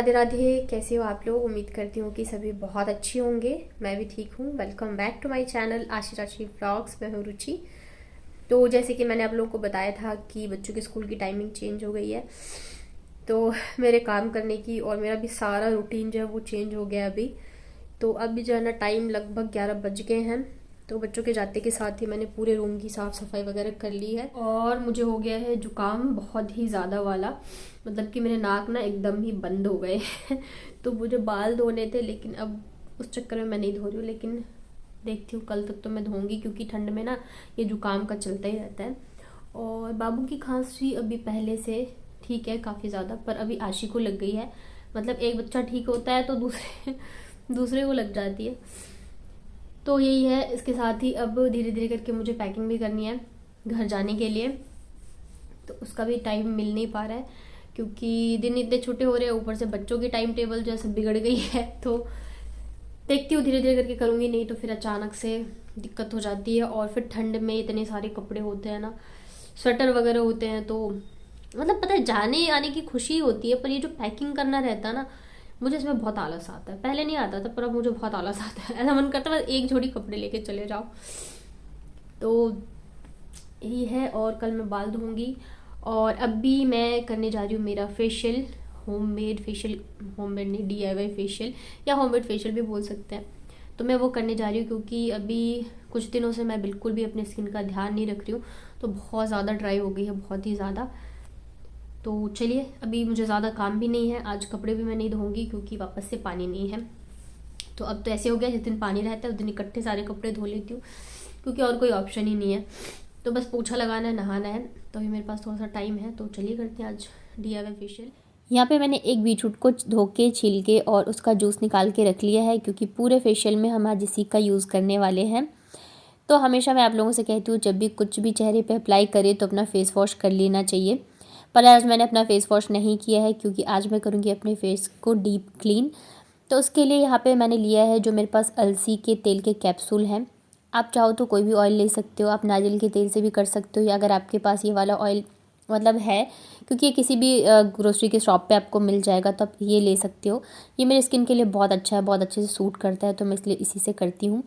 राधे राधे। कैसे हो आप लोग? उम्मीद करती हूँ कि सभी बहुत अच्छी होंगे। मैं भी ठीक हूँ। Welcome back to my channel Aashi Rashi vlogs. मैं हूँ रुचि। तो जैसे कि मैंने आप लोगों को बताया था कि बच्चों के स्कूल की टाइमिंग चेंज हो गई है, तो मेरे काम करने की और मेरा भी सारा रूटीन जो है वो चेंज हो गया अभी। तो अभी जो है ना टाइम लगभग 11 बज गए हैं। तो बच्चों के जाते के साथ ही मैंने पूरे रूम की साफ़ सफाई वगैरह कर ली है और मुझे हो गया है जुकाम बहुत ही ज़्यादा वाला। मतलब कि मेरे नाक ना एकदम ही बंद हो गए तो मुझे बाल धोने थे, लेकिन अब उस चक्कर में मैं नहीं धो रही हूँ। लेकिन देखती हूँ कल तक तो मैं धोऊंगी, क्योंकि ठंड में ना ये जुकाम का चलता ही रहता है। और बाबू की खांसी अभी पहले से ठीक है काफ़ी ज़्यादा, पर अभी आशी को लग गई है। मतलब एक बच्चा ठीक होता है तो दूसरे दूसरे को लग जाती है। तो यही है, इसके साथ ही अब धीरे धीरे करके मुझे पैकिंग भी करनी है घर जाने के लिए। तो उसका भी टाइम मिल नहीं पा रहा है, क्योंकि दिन इतने छोटे हो रहे हैं, ऊपर से बच्चों की टाइम टेबल जैसे बिगड़ गई है। तो देखती हूँ धीरे धीरे करके करूँगी, नहीं तो फिर अचानक से दिक्कत हो जाती है। और फिर ठंड में इतने सारे कपड़े होते हैं ना, स्वेटर वगैरह होते हैं, तो मतलब पता है जाने आने की खुशी होती है, पर ये जो पैकिंग करना रहता है ना, मुझे इसमें बहुत आलस आता है। पहले नहीं आता था, पर अब मुझे बहुत आलस आता है। ऐसा मन करता है बस एक जोड़ी कपड़े लेके चले जाओ। तो यही है। और कल मैं बाल धोऊंगी। और अभी मैं करने जा रही हूँ मेरा फेशियल, होममेड फेशियल। होममेड नहीं, DIY फेशियल या होममेड फेशियल भी बोल सकते हैं। तो मैं वो करने जा रही हूँ, क्योंकि अभी कुछ दिनों से मैं बिल्कुल भी अपने स्किन का ध्यान नहीं रख रही हूँ। तो बहुत ज़्यादा ड्राई हो गई है, बहुत ही ज़्यादा। तो चलिए, अभी मुझे ज़्यादा काम भी नहीं है, आज कपड़े भी मैं नहीं धोऊंगी क्योंकि वापस से पानी नहीं है। तो अब तो ऐसे हो गया, जिस दिन पानी रहता है उस दिन इकट्ठे सारे कपड़े धो लेती हूँ, क्योंकि और कोई ऑप्शन ही नहीं है। तो बस पोछा लगाना है, नहाना है। तो अभी मेरे पास थोड़ा सा टाइम है, तो चलिए करते हैं आज DIY फेशियल। यहाँ पे मैंने एक बीटरूट को धो के छील के और उसका जूस निकाल के रख लिया है, क्योंकि पूरे फेशियल में हम आज इसी का यूज़ करने वाले हैं। तो हमेशा मैं आप लोगों से कहती हूँ, जब भी कुछ भी चेहरे पे अप्लाई करें तो अपना फेस वॉश कर लेना चाहिए। पर आज मैंने अपना फेस वॉश नहीं किया है, क्योंकि आज मैं करूँगी अपने फेस को डीप क्लीन। तो उसके लिए यहाँ पे मैंने लिया है, जो मेरे पास अलसी के तेल के कैप्सूल हैं। आप चाहो तो कोई भी ऑयल ले सकते हो, आप नारियल के तेल से भी कर सकते हो, या अगर आपके पास ये वाला ऑयल मतलब है, क्योंकि ये किसी भी ग्रोसरी के शॉप पे आपको मिल जाएगा, तो आप ये ले सकते हो। ये मेरे स्किन के लिए बहुत अच्छा है, बहुत अच्छे से सूट करता है, तो मैं इसलिए इसी से करती हूँ।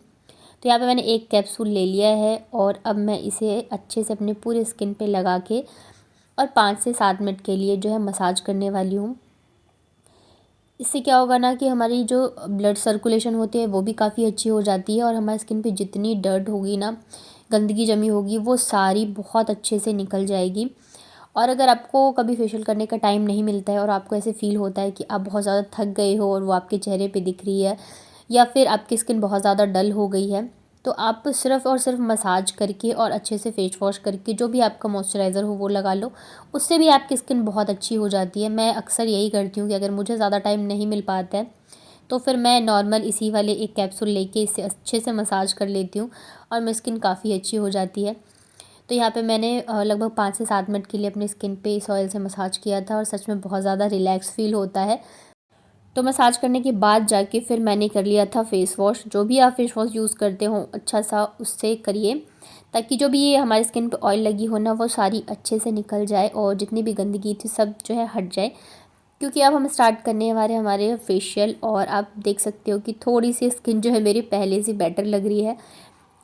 तो यहाँ पे मैंने एक कैप्सूल ले लिया है और अब मैं इसे अच्छे से अपने पूरे स्किन पे लगा के और 5 से 7 मिनट के लिए जो है मसाज करने वाली हूँ। इससे क्या होगा ना कि हमारी जो ब्लड सर्कुलेशन होती है वो भी काफ़ी अच्छी हो जाती है, और हमारी स्किन पे जितनी डर्ट होगी ना, गंदगी जमी होगी, वो सारी बहुत अच्छे से निकल जाएगी। और अगर आपको कभी फेशियल करने का टाइम नहीं मिलता है और आपको ऐसे फील होता है कि आप बहुत ज़्यादा थक गए हो और वो आपके चेहरे पे दिख रही है, या फिर आपकी स्किन बहुत ज़्यादा डल हो गई है, तो आप सिर्फ़ और सिर्फ मसाज करके और अच्छे से फेस वॉश करके जो भी आपका मॉइस्चराइज़र हो वो लगा लो, उससे भी आपकी स्किन बहुत अच्छी हो जाती है। मैं अक्सर यही करती हूँ कि अगर मुझे ज़्यादा टाइम नहीं मिल पाता है तो फिर मैं नॉर्मल इसी वाले एक कैप्सूल लेके इससे अच्छे से मसाज कर लेती हूँ और मेरी स्किन काफ़ी अच्छी हो जाती है। तो यहाँ पे मैंने लगभग 5 से 7 मिनट के लिए अपनी स्किन पे इस ऑयल से मसाज किया था, और सच में बहुत ज़्यादा रिलैक्स फ़ील होता है। तो मसाज करने के बाद जाके फिर मैंने कर लिया था फ़ेस वॉश। जो भी आप फेस वॉश यूज़ करते हो अच्छा सा उससे करिए, ताकि जो भी ये हमारी स्किन पे ऑयल लगी हो ना, वो सारी अच्छे से निकल जाए और जितनी भी गंदगी थी सब जो है हट जाए। क्योंकि अब हम स्टार्ट करने वाले हमारे फेशियल, और आप देख सकते हो कि थोड़ी सी स्किन जो है मेरी पहले से बेटर लग रही है,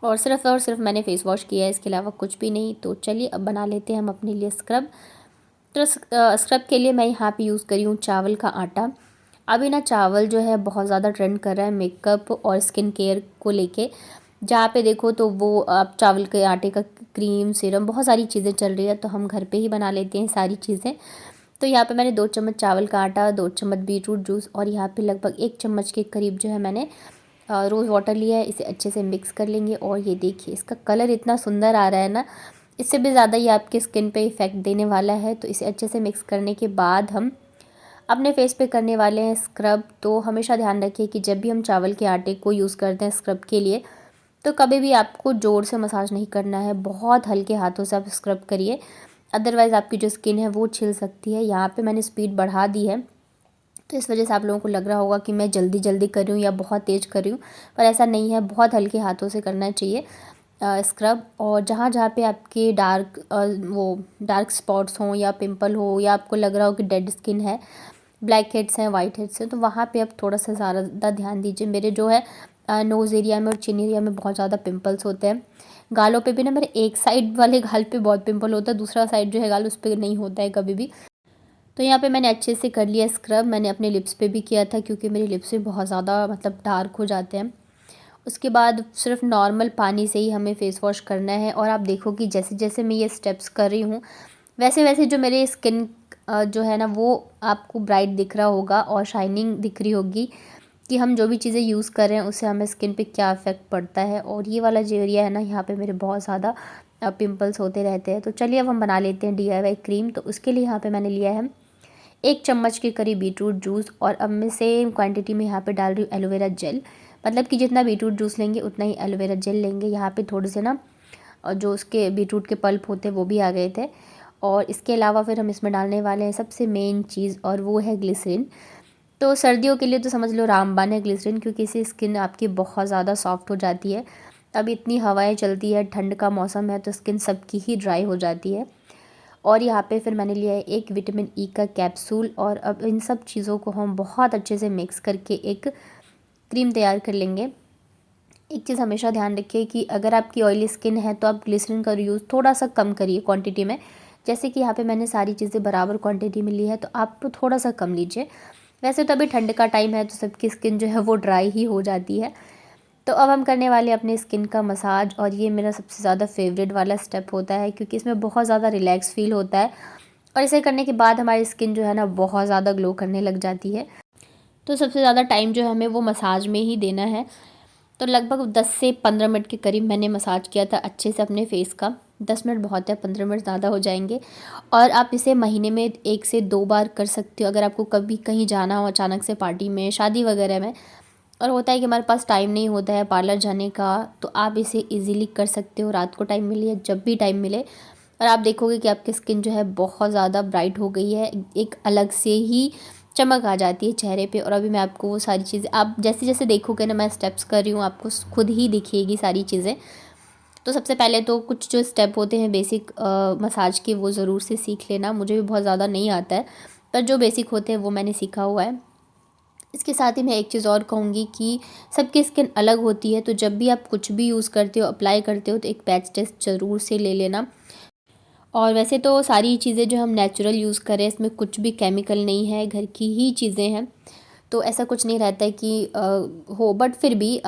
और सिर्फ मैंने फ़ेस वॉश किया है, इसके अलावा कुछ भी नहीं। तो चलिए अब बना लेते हैं हम अपने लिए स्क्रब। तो स्क्रब के लिए मैं यहाँ पे यूज़ करी हूँ चावल का आटा। अभी ना चावल जो है बहुत ज़्यादा ट्रेंड कर रहा है मेकअप और स्किन केयर को लेके। जहाँ पे देखो तो वो आप चावल के आटे का क्रीम, सीरम, बहुत सारी चीज़ें चल रही है, तो हम घर पे ही बना लेते हैं सारी चीज़ें। तो यहाँ पे मैंने 2 चम्मच चावल का आटा, 2 चम्मच बीटरूट जूस, और यहाँ पे लगभग 1 चम्मच के करीब जो है मैंने रोज़ वाटर लिया है। इसे अच्छे से मिक्स कर लेंगे, और ये देखिए इसका कलर इतना सुंदर आ रहा है ना, इससे भी ज़्यादा ये आपके स्किन पे इफ़ेक्ट देने वाला है। तो इसे अच्छे से मिक्स करने के बाद हम अपने फेस पे करने वाले हैं स्क्रब। तो हमेशा ध्यान रखिए कि जब भी हम चावल के आटे को यूज़ करते हैं स्क्रब के लिए, तो कभी भी आपको ज़ोर से मसाज नहीं करना है, बहुत हल्के हाथों से आप स्क्रब करिए, अदरवाइज़ आपकी जो स्किन है वो छिल सकती है। यहाँ पे मैंने स्पीड बढ़ा दी है, तो इस वजह से आप लोगों को लग रहा होगा कि मैं जल्दी जल्दी कर रही हूँ या बहुत तेज़ कर रही हूँ, पर ऐसा नहीं है, बहुत हल्के हाथों से करना चाहिए स्क्रब। और जहाँ जहाँ पे आपके डार्क वो डार्क स्पॉट्स हों या पिंपल हो, या आपको लग रहा हो कि डेड स्किन है, ब्लैक हेड्स हैं, वाइट हेड्स हैं, तो वहाँ पे आप थोड़ा सा ज़्यादा ध्यान दीजिए। मेरे जो है नोज़ एरिया में और चिन एरिया में बहुत ज़्यादा पिंपल्स होते हैं। गालों पे भी ना, मेरे एक साइड वाले गाल पे बहुत पिंपल होता है, दूसरा साइड जो है गाल उस पर नहीं होता है कभी भी। तो यहाँ पे मैंने अच्छे से कर लिया स्क्रब। मैंने अपने लिप्स पे भी किया था क्योंकि मेरे लिप्स भी बहुत ज़्यादा मतलब डार्क हो जाते हैं। उसके बाद सिर्फ नॉर्मल पानी से ही हमें फ़ेस वॉश करना है। और आप देखो कि जैसे जैसे मैं ये स्टेप्स कर रही हूँ वैसे वैसे जो मेरे स्किन जो है ना वो आपको ब्राइट दिख रहा होगा और शाइनिंग दिख रही होगी कि हम जो भी चीज़ें यूज़ कर रहे हैं उससे हमें स्किन पे क्या इफ़ेक्ट पड़ता है। और ये वाला जो एरिया है ना, यहाँ पे मेरे बहुत ज़्यादा पिंपल्स होते रहते हैं। तो चलिए अब हम बना लेते हैं DIY क्रीम। तो उसके लिए यहाँ पे मैंने लिया है 1 चम्मच के करीब बीटरूट जूस, और अब मैं सेम क्वांटिटी में यहाँ पे डाल रही हूँ एलोवेरा जेल। मतलब कि जितना बीटरूट जूस लेंगे उतना ही एलोवेरा जेल लेंगे। यहाँ पे थोड़े से ना और जो उसके बीटरूट के पल्प होते हैं वो भी आ गए थे। और इसके अलावा फिर हम इसमें डालने वाले हैं सबसे मेन चीज़, और वो है ग्लिसरीन। तो सर्दियों के लिए तो समझ लो रामबाण है ग्लिसरीन, क्योंकि इससे स्किन आपकी बहुत ज़्यादा सॉफ्ट हो जाती है। अब इतनी हवाएं चलती है, ठंड का मौसम है, तो स्किन सबकी ही ड्राई हो जाती है। और यहाँ पे फिर मैंने लिया है एक विटामिन ई का कैप्सूल। और अब इन सब चीज़ों को हम बहुत अच्छे से मिक्स करके एक क्रीम तैयार कर लेंगे। एक चीज़ हमेशा ध्यान रखिए कि अगर आपकी ऑयली स्किन है तो आप ग्लिसरीन का यूज़ थोड़ा सा कम करिए क्वांटिटी में। जैसे कि यहाँ पे मैंने सारी चीज़ें बराबर क्वांटिटी में ली है, तो आप थोड़ा सा कम लीजिए। वैसे तो अभी ठंड का टाइम है तो सबकी स्किन जो है वो ड्राई ही हो जाती है। तो अब हम करने वाले अपने स्किन का मसाज, और ये मेरा सबसे ज़्यादा फेवरेट वाला स्टेप होता है क्योंकि इसमें बहुत ज़्यादा रिलैक्स फील होता है। और इसे करने के बाद हमारी स्किन जो है ना बहुत ज़्यादा ग्लो करने लग जाती है। तो सबसे ज़्यादा टाइम जो है हमें वो मसाज में ही देना है। तो लगभग 10 से 15 मिनट के करीब मैंने मसाज किया था अच्छे से अपने फेस का। 10 मिनट बहुत है, 15 मिनट ज़्यादा हो जाएंगे। और आप इसे महीने में 1 से 2 बार कर सकते हो अगर आपको कभी कहीं जाना हो अचानक से, पार्टी में, शादी वगैरह में। और होता है कि हमारे पास टाइम नहीं होता है पार्लर जाने का, तो आप इसे इजीली कर सकते हो। रात को टाइम मिले या जब भी टाइम मिले, और आप देखोगे कि आपकी स्किन जो है बहुत ज़्यादा ब्राइट हो गई है, एक अलग से ही चमक आ जाती है चेहरे पे। और अभी मैं आपको वो सारी चीज़ें, आप जैसे जैसे देखोगे ना मैं स्टेप्स कर रही हूँ, आपको खुद ही दिखेगी सारी चीज़ें। तो सबसे पहले तो कुछ जो स्टेप होते हैं बेसिक मसाज के, वो ज़रूर से सीख लेना। मुझे भी बहुत ज़्यादा नहीं आता है, पर जो बेसिक होते हैं वो मैंने सीखा हुआ है। इसके साथ ही मैं एक चीज़ और कहूँगी कि सबकी स्किन अलग होती है, तो जब भी आप कुछ भी यूज़ करते हो, अप्लाई करते हो, तो एक पैच टेस्ट ज़रूर से ले लेना। और वैसे तो सारी चीज़ें जो हम नेचुरल यूज़ करें, इसमें कुछ भी केमिकल नहीं है, घर की ही चीज़ें हैं। तो ऐसा कुछ नहीं रहता है कि हो, बट फिर भी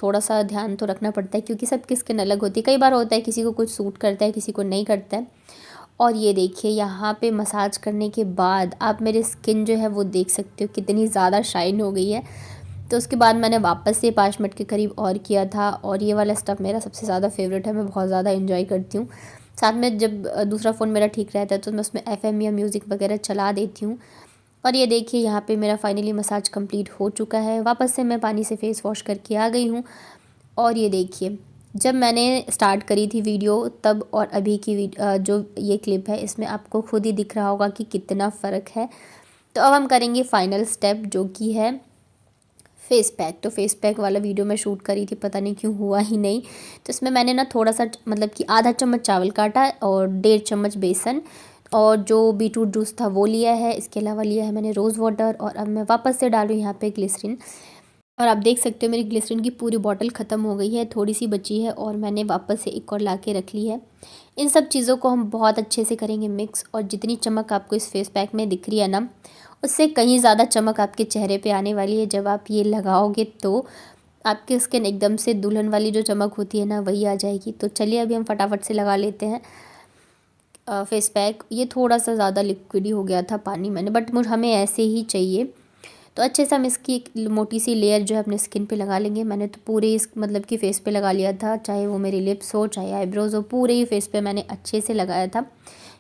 थोड़ा सा ध्यान तो रखना पड़ता है क्योंकि सबकी स्किन अलग होती है। कई बार होता है किसी को कुछ सूट करता है, किसी को नहीं करता है। और ये देखिए यहाँ पे मसाज करने के बाद आप मेरी स्किन जो है वो देख सकते हो कितनी ज़्यादा शाइन हो गई है। तो उसके बाद मैंने वापस से 5 मिनट के करीब और किया था। और ये वाला स्टेप मेरा सबसे ज़्यादा फेवरेट है, मैं बहुत ज़्यादा इन्जॉय करती हूँ। साथ में जब दूसरा फ़ोन मेरा ठीक रहता है तो मैं उसमें FM या म्यूज़िक वगैरह चला देती हूँ। और ये देखिए यहाँ पे मेरा फाइनली मसाज कंप्लीट हो चुका है। वापस से मैं पानी से फ़ेस वॉश करके आ गई हूँ। और ये देखिए, जब मैंने स्टार्ट करी थी वीडियो तब और अभी की जो ये क्लिप है, इसमें आपको खुद ही दिख रहा होगा कि कितना फ़र्क है। तो अब हम करेंगे फाइनल स्टेप, जो कि है फेस पैक। तो फेस पैक वाला वीडियो मैं शूट करी थी, पता नहीं क्यों हुआ ही नहीं। तो इसमें मैंने ना थोड़ा सा मतलब कि आधा चम्मच चावल का आटा और 1.5 चम्मच बेसन और जो बीटरूट जूस था वो लिया है। इसके अलावा लिया है मैंने रोज़ वाटर। और अब मैं वापस से डालूँ यहाँ पे ग्लिसरीन। और आप देख सकते हो मेरी ग्लिसरीन की पूरी बॉटल ख़त्म हो गई है, थोड़ी सी बची है और मैंने वापस से एक और ला के रख ली है। इन सब चीज़ों को हम बहुत अच्छे से करेंगे मिक्स। और जितनी चमक आपको इस फेस पैक में दिख रही है ना, उससे कहीं ज़्यादा चमक आपके चेहरे पे आने वाली है। जब आप ये लगाओगे तो आपकी स्किन एकदम से दुल्हन वाली जो चमक होती है ना, वही आ जाएगी। तो चलिए अभी हम फटाफट से लगा लेते हैं फेस पैक। ये थोड़ा सा ज़्यादा लिक्विडी हो गया था पानी मैंने, बट हमें ऐसे ही चाहिए। तो अच्छे से हम इसकी एक मोटी सी लेयर जो है अपने स्किन पे लगा लेंगे। मैंने तो पूरे इस मतलब कि फ़ेस पे लगा लिया था, चाहे वो मेरी लिप्स हो चाहे आईब्रोज़ हो, पूरे ही फ़ेस पे मैंने अच्छे से लगाया था।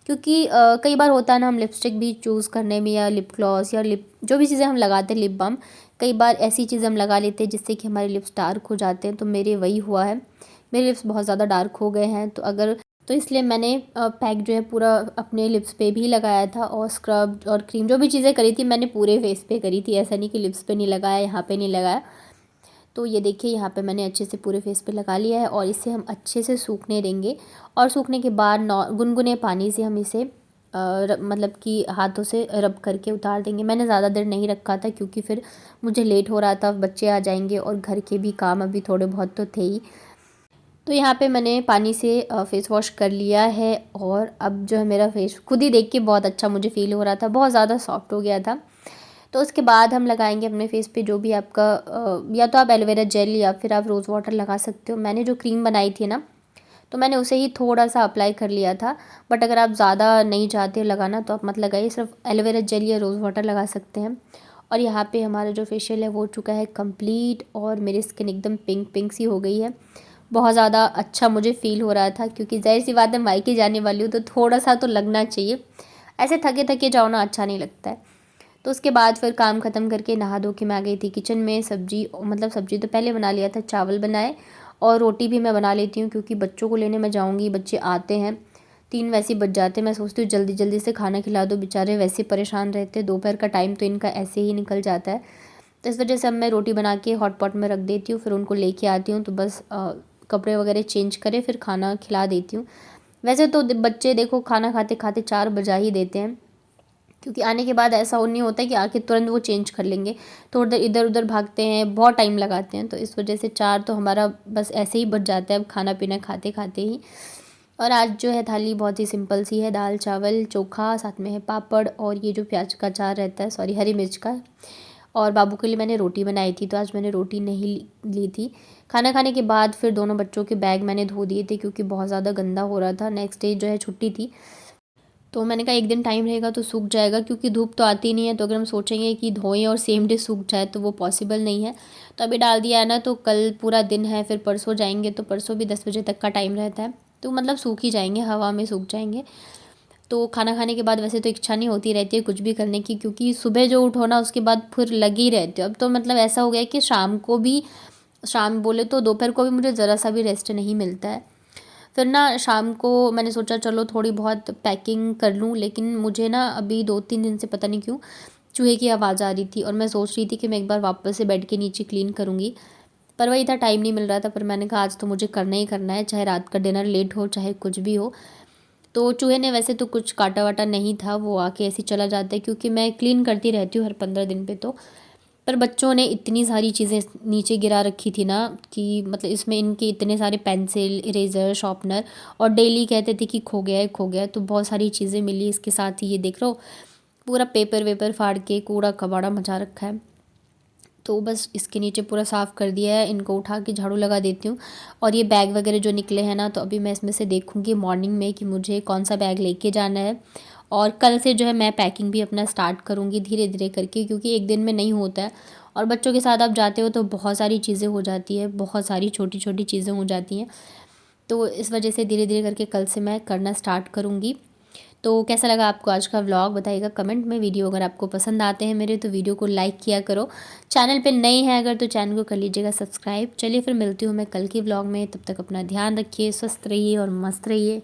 क्योंकि कई बार होता है ना, हम लिपस्टिक भी चूज़ करने में या लिप ग्लॉस या लिप जो भी चीज़ें हम लगाते हैं, लिप बाम, कई बार ऐसी चीज़ें हम लगा लेते हैं जिससे कि हमारे लिप्स डार्क हो जाते हैं। तो मेरे वही हुआ है, मेरे लिप्स बहुत ज़्यादा डार्क हो गए हैं। तो इसलिए मैंने पैक जो है पूरा अपने लिप्स पे भी लगाया था। और स्क्रब और क्रीम जो भी चीज़ें करी थी मैंने पूरे फेस पे करी थी, ऐसा नहीं कि लिप्स पे नहीं लगाया, यहाँ पे नहीं लगाया। तो ये देखिए यहाँ पे मैंने अच्छे से पूरे फेस पे लगा लिया है और इसे हम अच्छे से सूखने देंगे। और सूखने के बाद गुनगुने पानी से हम इसे मतलब कि हाथों से रब करके उतार देंगे। मैंने ज़्यादा देर नहीं रखा था क्योंकि फिर मुझे लेट हो रहा था, बच्चे आ जाएंगे और घर के भी काम अभी थोड़े बहुत तो थे ही। तो यहाँ पे मैंने पानी से फ़ेस वॉश कर लिया है और अब जो है मेरा फेस खुद ही देख के बहुत अच्छा मुझे फ़ील हो रहा था, बहुत ज़्यादा सॉफ्ट हो गया था। तो उसके बाद हम लगाएंगे अपने फेस पे जो भी आपका या तो आप एलोवेरा जेल या फिर आप रोज़ वाटर लगा सकते हो। मैंने जो क्रीम बनाई थी ना, तो मैंने उसे ही थोड़ा सा अप्लाई कर लिया था। बट अगर आप ज़्यादा नहीं चाहते हो लगाना तो आप मत लगाइए, सिर्फ एलोवेरा जेल या रोज़ वाटर लगा सकते हैं। और यहाँ पे हमारा जो फेशियल है वो हो चुका है कंप्लीट और मेरी स्किन एकदम पिंक पिंक सी हो गई है। बहुत ज़्यादा अच्छा मुझे फ़ील हो रहा था क्योंकि ज़ाहिर सी बात है मायके जाने वाली हूँ तो थोड़ा सा तो लगना चाहिए, ऐसे थके थके जाओ ना अच्छा नहीं लगता है। तो उसके बाद फिर काम ख़त्म करके नहा धो के मैं आ गई थी किचन में। सब्ज़ी तो पहले बना लिया था, चावल बनाए और रोटी भी मैं बना लेती हूँ क्योंकि बच्चों को लेने मैं जाऊँगी, बच्चे आते हैं 3 वैसे ही बज जाते हैं। मैं सोचती हूँ जल्दी जल्दी से खाना खिला दो, बेचारे वैसे परेशान रहते हैं, दोपहर का टाइम तो इनका ऐसे ही निकल जाता है। तो इस वजह से अब मैं रोटी बना के हॉट पॉट में रख देती हूँ, फिर उनको लेके आती हूँ तो बस कपड़े वगैरह चेंज करे फिर खाना खिला देती हूँ। वैसे तो बच्चे देखो खाना खाते खाते 4 बजा ही देते हैं क्योंकि आने के बाद ऐसा नहीं होता है कि आके तुरंत वो चेंज कर लेंगे, तो उधर इधर उधर भागते हैं, बहुत टाइम लगाते हैं। तो इस वजह से 4 तो हमारा बस ऐसे ही बच जाता है अब खाना पीना खाते खाते ही। और आज जो है थाली बहुत ही सिंपल सी है, दाल चावल चोखा, साथ में है पापड़ और ये जो प्याज का अचार रहता है, सॉरी हरी मिर्च का। और बाबू के लिए मैंने रोटी बनाई थी तो आज मैंने रोटी नहीं ली थी। खाना खाने के बाद फिर दोनों बच्चों के बैग मैंने धो दिए थे क्योंकि बहुत ज़्यादा गंदा हो रहा था। नेक्स्ट डे जो है छुट्टी थी तो मैंने कहा एक दिन टाइम रहेगा तो सूख जाएगा क्योंकि धूप तो आती नहीं है, तो अगर हम सोचेंगे कि धोएं और सेम डे सूख जाए तो वो पॉसिबल नहीं है। तो अभी डाल दिया है ना, तो कल पूरा दिन है, फिर परसों जाएंगे तो परसों भी 10 बजे तक का टाइम रहता है, तो मतलब सूख ही जाएंगे, हवा में सूख जाएंगे। तो खाना खाने के बाद वैसे तो इच्छा नहीं होती रहती है कुछ भी करने की क्योंकि सुबह जो उठो ना उसके बाद फिर लगे ही रहते हो। अब तो मतलब ऐसा हो गया कि शाम बोले तो दोपहर को भी मुझे ज़रा सा भी रेस्ट नहीं मिलता है। फिर ना शाम को मैंने सोचा चलो थोड़ी बहुत पैकिंग कर लूँ, लेकिन मुझे ना अभी 2-3 दिन से पता नहीं क्यों चूहे की आवाज़ आ रही थी और मैं सोच रही थी कि मैं एक बार वापस से बेड के नीचे क्लीन करूँगी, पर वही था टाइम नहीं मिल रहा था। पर मैंने कहा आज तो मुझे करना ही करना है, चाहे रात का डिनर लेट हो चाहे कुछ भी हो। तो चूहे ने वैसे तो कुछ काटा वाटा नहीं था, वो आके ऐसे चला जाता है क्योंकि मैं क्लीन करती रहती हूँ हर 15 दिन पे। तो पर बच्चों ने इतनी सारी चीज़ें नीचे गिरा रखी थी ना कि मतलब इसमें इनके इतने सारे पेंसिल, इरेज़र, शार्पनर और डेली कहते थे कि खो गया है खो गया है, तो बहुत सारी चीज़ें मिली। इसके साथ ही ये देख लो पूरा पेपर वेपर फाड़ के कूड़ा कबाड़ा मचा रखा है। तो बस इसके नीचे पूरा साफ़ कर दिया है, इनको उठा के झाड़ू लगा देती हूँ। और ये बैग वगैरह जो निकले हैं ना, तो अभी मैं इसमें से देखूँगी मॉर्निंग में कि मुझे कौन सा बैग लेके जाना है। और कल से जो है मैं पैकिंग भी अपना स्टार्ट करूँगी धीरे धीरे करके क्योंकि एक दिन में नहीं होता है। और बच्चों के साथ आप जाते हो तो बहुत सारी चीज़ें हो जाती है, बहुत सारी छोटी छोटी चीज़ें हो जाती हैं। तो इस वजह से धीरे धीरे करके कल से मैं करना स्टार्ट करूँगी। तो कैसा लगा आपको आज का व्लॉग बताइएगा कमेंट में। वीडियो अगर आपको पसंद आते हैं मेरे तो वीडियो को लाइक किया करो। चैनल पे नए हैं अगर तो चैनल को कर लीजिएगा सब्सक्राइब। चलिए फिर मिलती हूँ मैं कल के व्लॉग में, तब तक अपना ध्यान रखिए, स्वस्थ रहिए और मस्त रहिए।